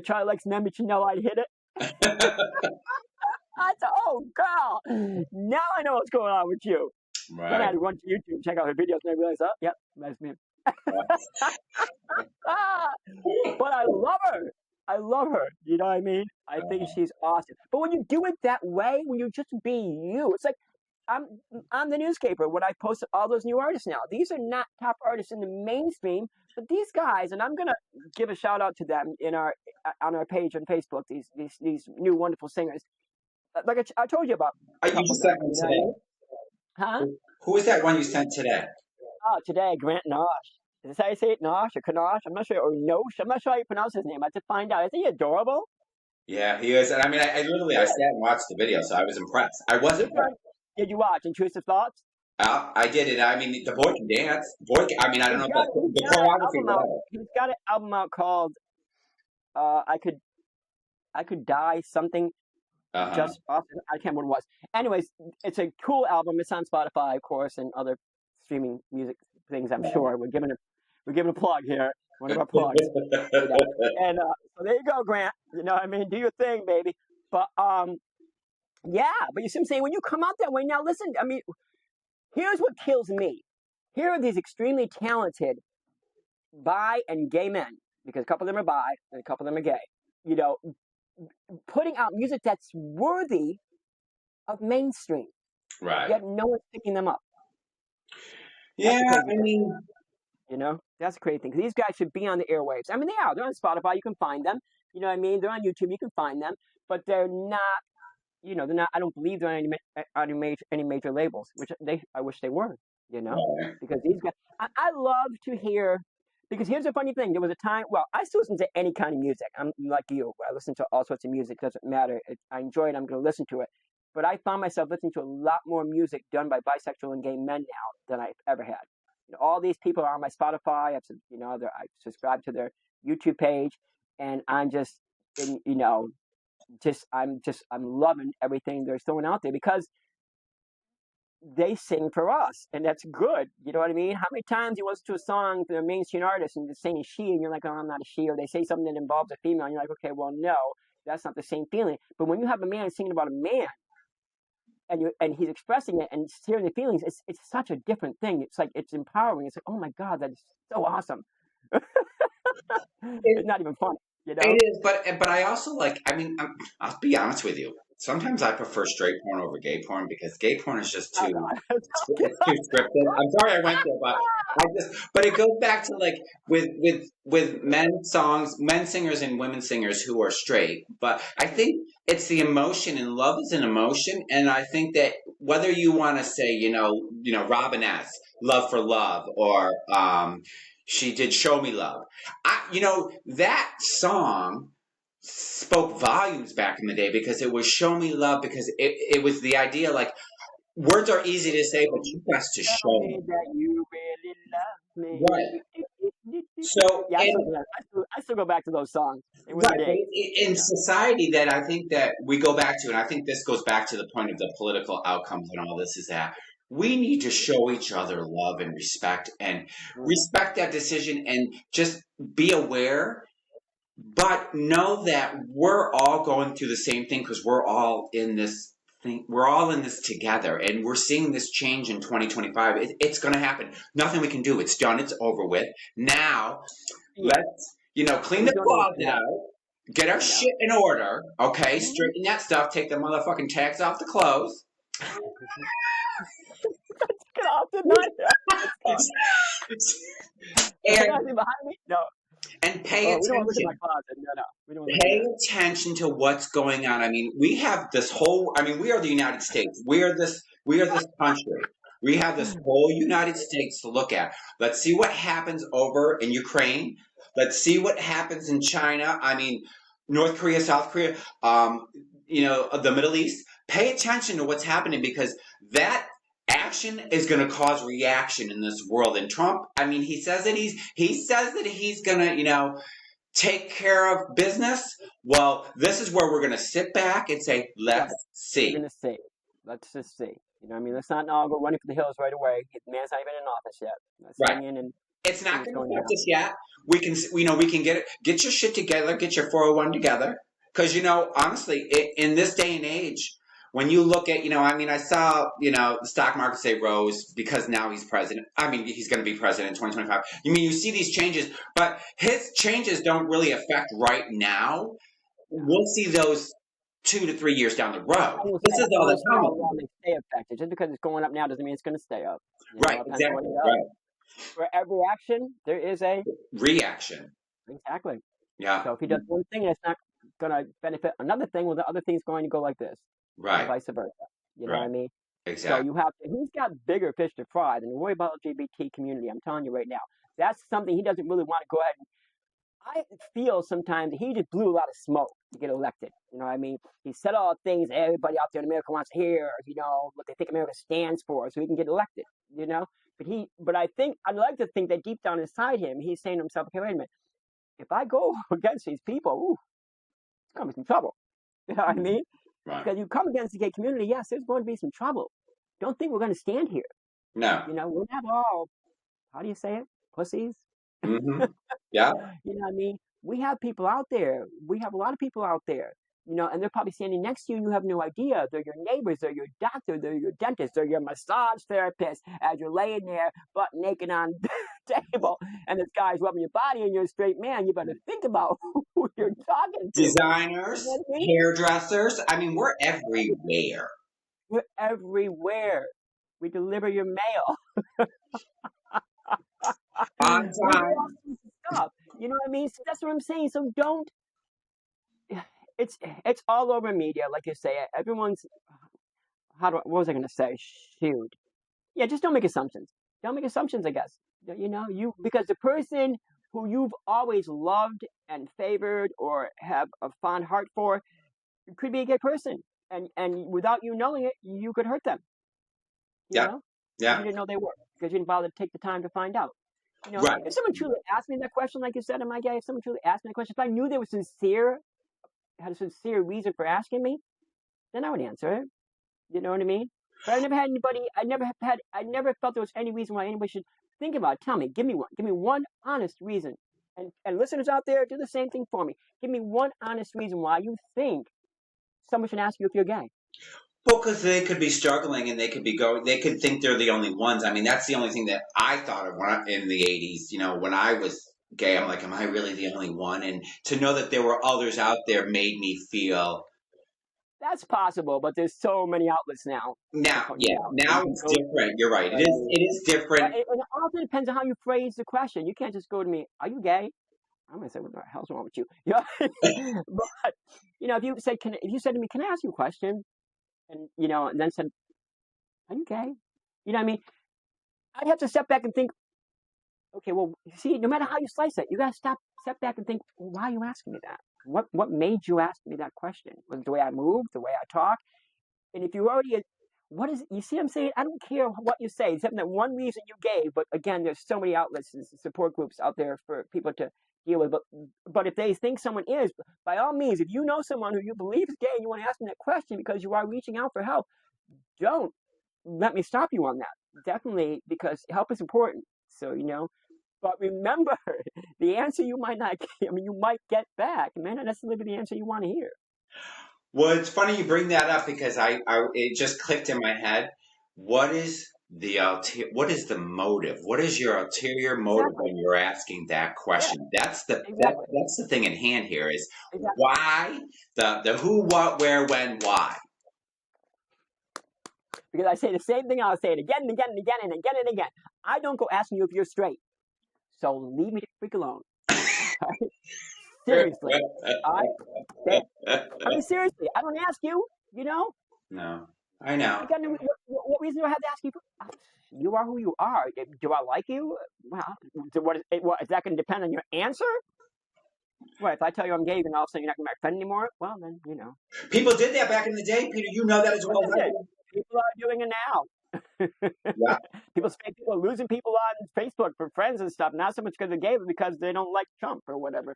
Charlie likes men, but you know I'd hit it." I said, "Oh, girl, now I know what's going on with you." Then I
Right.
had to run to YouTube, check out her videos, and I realized, oh, yep, that's me. Ah, but I love her. I love her. You know what I mean? I think she's awesome. But when you do it that way, when you just be you, it's like I'm I'm the newspaper when I post all those new artists now. These are not top artists in the mainstream, but these guys, and I'm gonna give a shout out to them in our on our page on Facebook. These new wonderful singers. Like I told you about a
You
couple of
just
them.
sent one
You know what I
today.
mean? Huh?
Who is that one you sent today?
Oh, today, Grant Nosh. Is this how you say it? Nosh or Kanosh? I'm not sure. Or Nosh? I'm not sure how you pronounce his name. I have to find out. Isn't he adorable?
Yeah, he is. And I mean, I literally
He
I
is.
sat and watched the video, so I was impressed. I was
Which
impressed.
one did you watch? Intrusive Thoughts?
I did it. I mean, the boy can dance. Boy, I mean, I don't know if that's
He's
the
got an
choreography,
album out.
whatever.
He's got an album out called uh, I could I could die something
Uh huh.
just off. I can't remember what it was. Anyways, it's a cool album. It's on Spotify, of course, and other streaming music things. I'm sure we're giving a plug here. One of our plugs. You know. And so there you go, Grant. You know what I mean? Do your thing, baby. But yeah, but you see what I'm saying? When you come out that way, now listen, I mean, here's what kills me. Here are these extremely talented bi and gay men, because a couple of them are bi and a couple of them are gay, you know, putting out music that's worthy of mainstream,
Right.
yet no one's picking them up. That's
Yeah,
the crazy
I
thing.
mean,
You know, that's the crazy thing. 'Cause these guys should be on the airwaves. I mean, they are. They're on Spotify. You can find them. You know what I mean? They're on YouTube. You can find them, but they're not. You know, they're not. I don't believe they're on any major labels, which I wish they were. You know,
right.
because these guys. I love to hear. Because here's the funny thing. There was a time. Well, I still listen to any kind of music. I'm like you. I listen to all sorts of music. Doesn't matter. I enjoy it. I'm going to listen to it. But I found myself listening to a lot more music done by bisexual and gay men now than I've ever had. You know, all these people are on my Spotify. I subscribe to their YouTube page, and I'm just, you know, I'm loving everything they're throwing out there because they sing for us, and that's good. You know what I mean? How many times you listen to a song from a mainstream artist and they're saying she, and you're like, oh, I'm not a she, or they say something that involves a female, and you're like, okay, well, no, that's not the same feeling. But when you have a man singing about a man, and he's expressing it and hearing the feelings, it's such a different thing. It's like it's empowering. It's like, oh my God, that is so awesome. It's not even funny, you
It
know?
is, but I also like. I mean, I'll be honest with you. Sometimes I prefer straight porn over gay porn because gay porn is just
Oh
too.
God.
It's too scripted. I'm sorry I went there, but but it goes back to like with men songs, men singers and women singers who are straight. But I think it's the emotion, and love is an emotion, and I think that whether you want to say, Robin S. Love for Love, or she did Show Me Love. That song spoke volumes back in the day because it was show me love because it was the idea like words are easy to say but you got to
Tell
show
me
me
that you really love me.
right So
Yeah,
in
I still go back to those songs. They were the
right, but
days.
in
Yeah.
society that I think that we go back to, and I think this goes back to the point of the political outcomes and all this is that we need to show each other love and
Mm.
respect that decision and just be aware, but know that we're all going through the same thing because we're all in this thing. We're all in this together, and we're seeing this change in 2025. It's going to happen. Nothing we can do. It's done. It's over with. Now,
Yeah.
let's clean
We
the
don't know what's
closet
gonna happen.
out, get our
No.
shit in order. Okay,
Mhm.
straighten that stuff. Take the motherfucking tags off the clothes.
Get off the night. That's gone. Can I
and
see behind me? No.
and pay
Oh, we don't want to look in my
attention.
closet. No, no. We don't want to look in
Pay
there.
attention to what's going on. I mean, we have this whole. I mean, we are the United States. We are this. We are this country. We have this whole United States to look at. Let's see what happens over in Ukraine. Let's see what happens in China. I mean, North Korea, South Korea. The Middle East. Pay attention to what's happening because that action is going to cause reaction in this world. And Trump, I mean, he says that he's going to, take care of business. Well, this is where we're going to sit back and say, let's
Right. We're
see.
gonna see. Let's just see. You know what I mean? Let's not all go running for the hills right away. The man's not even in office yet. Let's
Right.
hang in and
It's
see
not
what's
going to
going to
affect
happen.
us yet. We can get your shit together, get your 401 together. Because, honestly, in this day and age, when you look at, I mean, I saw, the stock market say rose because now he's president. I mean, he's going to be president in 2025. You mean, you see these changes, but his changes don't really affect right now.
No.
We'll see those 2 to 3 years down the road. This is
I
all
won't
the
say how
time.
long they stay affected. Just because it's going up now doesn't mean it's gonna stay up.
Right,
It depends on what
exactly.
he does.
Right.
For every action, there is a
Reaction.
exactly.
Yeah.
So if he does one thing and it's not gonna benefit another thing, well, the other thing's going to go like this, and
Right.
vice versa. You know what I
Right.
mean? So
Exactly.
you have to, he's got bigger fish to fry than to worry about LGBT community. I'm telling you right now. That's something he doesn't really want to go ahead and I feel sometimes he just blew a lot of smoke to get elected. You know what I mean? He said all the things everybody out there in America wants to hear, what they think America stands for, so he can get elected, you know? But I'd like to think that deep down inside him, he's saying to himself, okay, wait a minute, if I go against these people, ooh, it's going to be some trouble. You know what I
Mhm.
mean?
Right.
Because you come against the gay community, yes, there's going to be some trouble. Don't think we're going to stand here.
No.
We're not all, how do you say it? Pussies?
Mm-hmm. Yeah.
You know what I mean? We have people out there. We have a lot of people out there, and they're probably standing next to you and you have no idea. They're your neighbors, they're your doctor, they're your dentist, they're your massage therapist as you're laying there butt naked on the table and this guy's rubbing your body and you're a straight man. You better think about who you're talking to. You know
Designers,
what I mean?
hairdressers. I mean, we're everywhere.
We're everywhere. We deliver your mail.
On
We do all
time.
kinds of stuff. You know what I mean? So that's what I'm saying. So don't it's all over media, like you say. Everyone's what was I going to say? Shoot, yeah, just don't make assumptions. Don't make assumptions. I guess because the person who you've always loved and favored or have a fond heart for could be a gay person, and without you knowing it, you could hurt them. You
Yeah.
know, because you
Yeah.
didn't know they were, because you didn't bother to take the time to find out.
Right.
If someone truly asked me that question, like you said, am I gay? If someone truly asked me that question, if I knew they were sincere, had a sincere reason for asking me, then I would answer it. You know what I mean? But I never had anybody. I never felt there was any reason why anybody should think about it. Tell me, give me one. Give me one honest reason. And listeners out there, do the same thing for me. Give me one honest reason why you think someone should ask you if you're gay.
Well, because they could be struggling and they could think they're the only ones. I mean, that's the only thing that I thought of in the 80s, when I was gay. I'm like, am I really the only one? And to know that there were others out there made me feel.
That's possible, but there's so many outlets now.
Now, yeah,
That you
now
can
it's
go to.
different. You're right.
But I mean,
It is different.
and it also depends on how you phrase the question. You can't just go to me, "Are you gay?" I'm gonna say, "What the hell's wrong with you?" But if you said to me, "Can I ask you a question?" And then said, "Are you gay?" You know what I mean? I'd have to step back and think, okay, well, see, no matter how you slice it, you gotta step back and think, well, why are you asking me that? What made you ask me that question? Was it the way I move, the way I talk? And if you already you see what I'm saying? I don't care what you say, except that one reason you gave, but again, there's so many outlets and support groups out there for people to deal with. But if they think someone is, by all means, if you know someone who you believe is gay and you want to ask them that question because you are reaching out for help, don't let me stop you on that. Definitely, because help is important. So, but remember, the answer you might not get, you might get back. It may not necessarily be the answer you want to hear.
Well, it's funny you bring that up because it just clicked in my head. What is what is the motive? What is your ulterior motive
Exactly.
when you're asking that
Yeah,
question?
exactly.
That's the thing in hand here is
Exactly.
why the who, what, where, when, why.
Because I say the same thing, I'll say it again and again and again and again and again. I don't go asking you if you're straight. So leave me the freak alone. Seriously. I seriously, I don't ask you,
No, I know.
Again, what reason do I have to ask you? You are who you are. Do I like you? Well, what is that going to depend on your answer? What if I tell you I'm gay, and all of a sudden you're not going to be my friend anymore? Well, then
People did that back in the day, Peter. You know that as well as I
listen,
do.
people are doing it now.
Yeah.
People are losing people on Facebook for friends and stuff. Not so much because they're gay, but because they don't like Trump or whatever.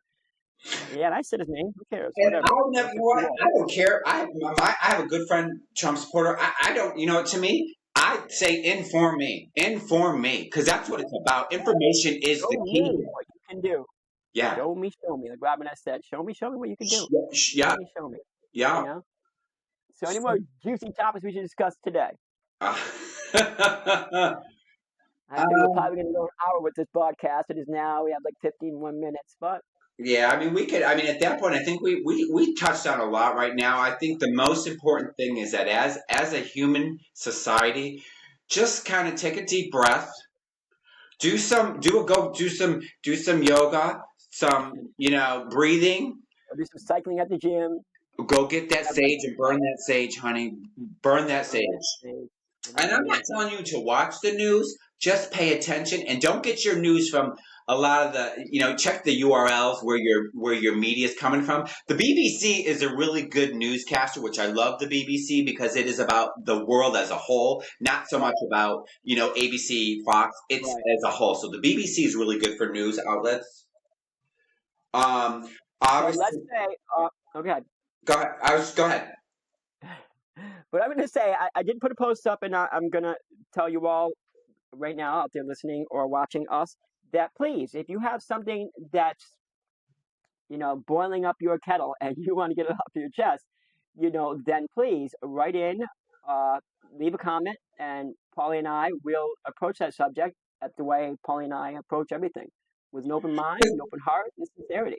Yeah, and I said his name. Who cares?
And
Whatever.
I'll never, you
That's
know
just the
what?
world.
I don't care. I have a good friend, Trump supporter. I don't, to me, I say inform me. Inform me. Because that's what it's about. Information is the
Show
key
me
here.
what you can do.
Yeah.
Show me. Like Robin has said. Show me what you can do.
Yeah.
Show me. You
Yeah.
know. So, any more juicy topics we should discuss today?
Uh,
I think we're probably going to go an hour with this podcast. It is now, we have like 15 more minutes, but
yeah, I mean, at that point, I think we touched on a lot right now. I think the most important thing is that as a human society, just kind of take a deep breath, do some yoga, some, breathing.
I'll do some cycling at the gym.
Go get that
Have like
sage and burn that sage, honey. Burn that
burn that
sage.
thing. You know
And
what I
I'm not
mean?
telling you to watch the news. Just pay attention and don't get your news from a lot of the, check the URLs where your media is coming from. The BBC is a really good newscaster, which I love the BBC because it is about the world as a whole, not so much about, ABC, Fox. It's
Right.
as a whole. So the BBC is really good for news outlets.
So let's
Obviously,
say, okay.
go ahead. Go ahead.
But I'm going to say, I did put a post up, and I'm going to tell you all right now out there listening or watching us that please, if you have something that's, boiling up your kettle and you want to get it off your chest, then please write in, leave a comment, and Paulie and I will approach that subject at the way Paulie and I approach everything, with an open mind, an open heart, and sincerity.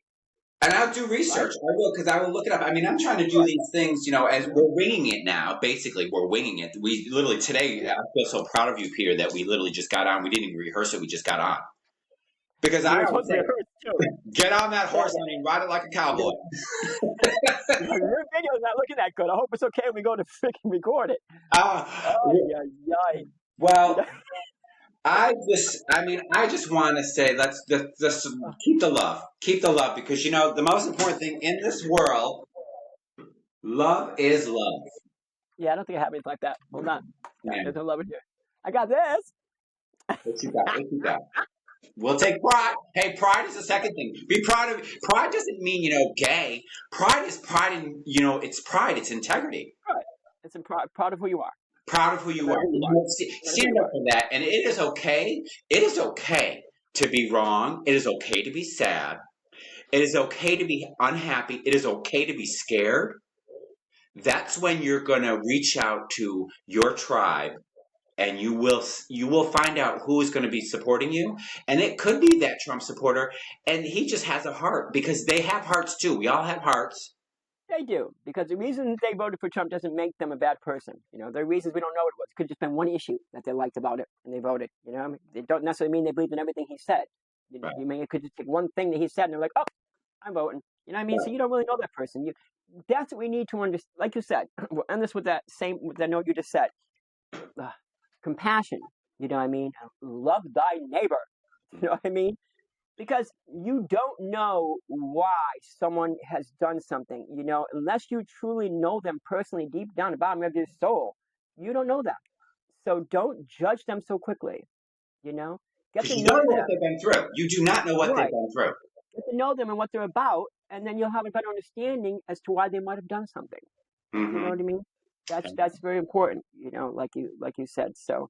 And I'll do
Right?
research. I will, because I will look it up. I mean, I'm trying to do
Sure.
these things, as we're winging it now. Basically, we're winging it. We literally today,
Yeah.
I feel so proud of you, Peter, that we literally just got on. We didn't even rehearse it. We just got on. Because
We
I
were
always
supposed to
say,
rehearse too.
get on that
Yeah,
horse, honey, and ride it like a cowboy.
because your video's not looking that good. I hope it's okay when we go to freaking record it.
Uh,
Oh, yeah.
well, I just want to say, let's just keep the love. Keep the love, because, the most important thing in this world, love is love.
Yeah, I don't think I have anything like that. Hold on.
Yeah.
There's no love in here. I got this.
What you got? What you got? We'll take pride. Hey, pride is the second thing. Be proud of. Pride doesn't mean gay. Pride is pride in it's pride. It's integrity.
Right. It's proud of who you are.
Proud of who
No
you
matter
are.
who you are. No matter who
Stand
you
up
are.
for that. And it is okay. It is okay to be wrong. It is okay to be sad. It is okay to be unhappy. It is okay to be scared. That's when you're gonna reach out to your tribe, and you will find out who is going to be supporting you, and it could be that Trump supporter, and he just has a heart, because they have hearts too. We all have hearts.
They do, because the reason they voted for Trump doesn't make them a bad person. There are reasons we don't know what it was. It could have just been one issue that they liked about it, and they voted. It don't necessarily mean they believed in everything he said.
Right.
It could just take one thing that he said, and they're like, oh, I'm voting. You know what I mean?
Right.
So you don't really know that person. That's what we need to understand. Like you said, we'll end this with that note you just said. Compassion. You know what I mean? Love thy neighbor. You know what I mean? Because you don't know why someone has done something, unless you truly know them personally deep down the bottom of your soul. You don't know them. So don't judge them so quickly, you know? Get
Because
to
you don't
know
know what
them.
they've been through. You do not know what they've
Right.
been through.
Get to know them and what they're about, and then you'll have a better understanding as to why they might have done something. You know what I
Mm-hmm.
mean? That's very important, like you said. So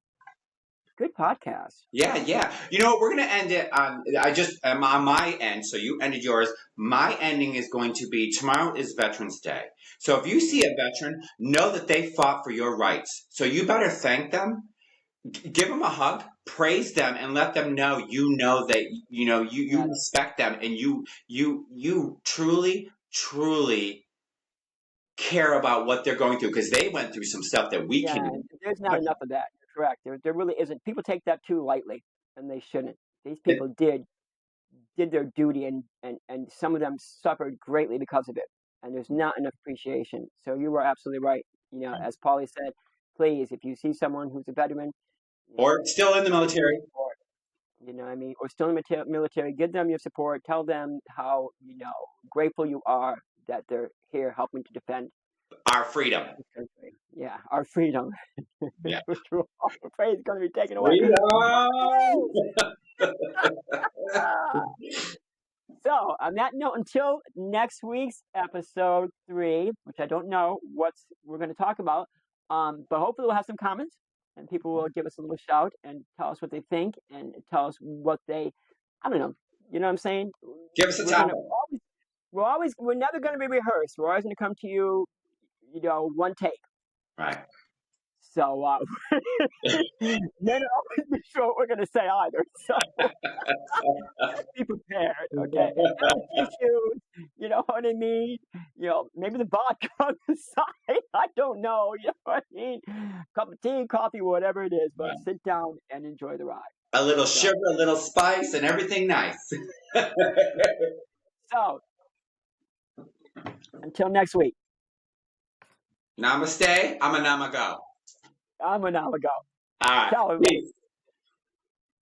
good podcast.
Yeah, yeah. You know what? We're going to end it on. I just am on my end. So you ended yours. My ending is going to be tomorrow is Veterans Day. So if you see a veteran, know that they fought for your rights. So you better thank them, give them a hug, praise them, and let them know that you
Yeah,
respect them and you truly care about what they're going through because they went through some stuff that we
yeah.
can.
There's not enough of that. You're correct. There really isn't. People take that too lightly, and they shouldn't. These people did their duty, and some of them suffered greatly because of it. And there's not enough appreciation. So you were absolutely right. As Paulie said, please, if you see someone who's a veteran,
Or still in the
give them your
military.
support. What I mean, or still in the military, give them your support. Tell them how grateful you are that they're here helping to defend
Our freedom.
this country. Yeah, our freedom,
Yeah.
which we're all afraid is going to be taken away.
Freedom.
So, on that note, until next week's episode 3, which I don't know what we're going to talk about, but hopefully we'll have some comments and people will give us a little shout and tell us what they think and tell us what they, I don't know, you know what I'm saying?
Give us a
We're
topic.
gonna we're never going to be rehearsed. We're always going to come to you, one take.
Right.
So may not always be sure what we're going to say either. So be prepared, okay? And tissues, you know what I mean? Maybe the vodka on the side. I don't know. You know what I mean? Cup of tea, coffee, whatever it is, but sit down and enjoy the ride.
A little
So,
sugar, a little spice, and everything nice.
so until next week,
Namaste. I'm a namago.
I'm an go.
All right.
Ciao, everybody.
Peace.